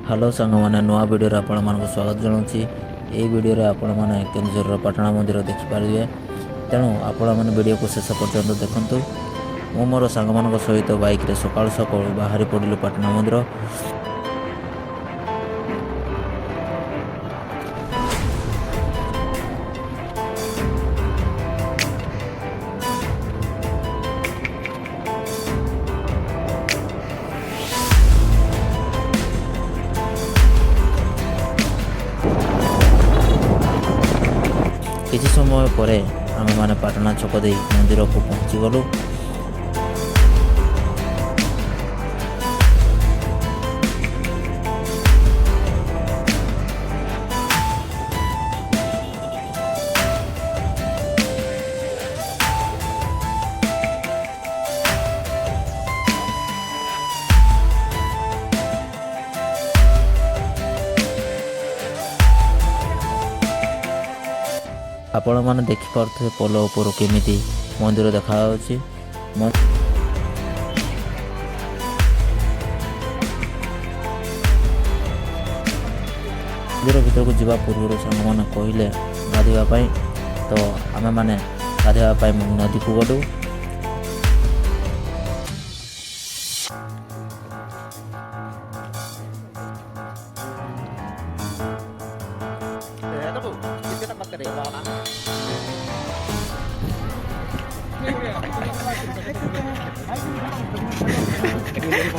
Hello सांग मैंने नुआ वीडियो आपण मानक स्वागत जनाऊँगी। यही वीडियो आपण मैंने केन्दुझर पाटणा मंदिर देखिपारे। तेणु आपण मैंने वीडियो को शेष पर्यंत देखूँ। मु मोर सांग मान सहित बाइक रे सकाळु सकाळु बाहरी पड़िलु पाटणा मंदिर। किसी समय पर आम मैंने पाटना छक दे मंदिर को पहुँची गलु। आपण मैंने देखिपे पोल उपर केमी मंदिर देखा मंदिर भीतर को जावा पूर्व सांग मैंने कहले गाधोवाई, तो आम मैंने गाधोवाई नदी को गलु।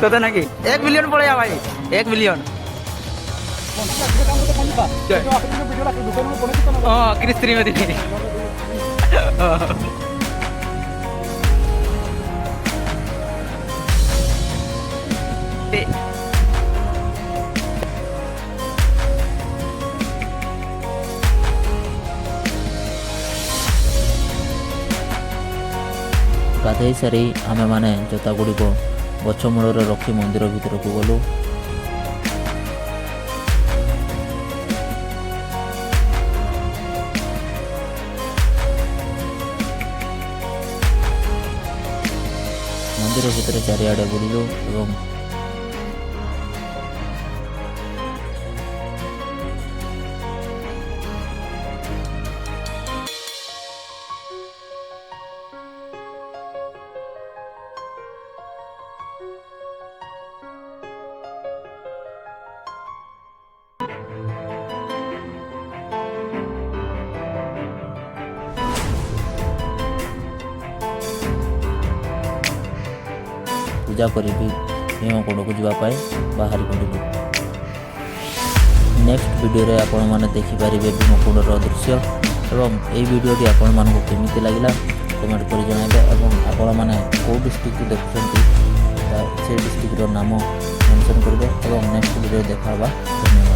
तो ना कि 1 मिलियन पड़े भाई 1 मिलियन क्रिस्त्री में दिखे गाधई सारी आमे माने जोता गुड़ी को गछ मूल रखी मंदिर भीतर को गलु। मंदिर भीतर चारिआडे बुलिलु एवं पूजा करी भीमकुंड को जावाई बाहरी पड़ू। नेक्स्ट वीडियो रे आपण माने देखिपारे भीमकुंड दृश्य एवं यही वीडियोटी आपण मानक केमिति लागला कमेंट कर जणाइबे एवं आपण माने को डिस्ट्रिक्ट देखुछंती से डिस्ट्रिक्ट नाम मेंशन करबे एवं नेक्स्ट वीडियो देखाबा। धन्यवाद।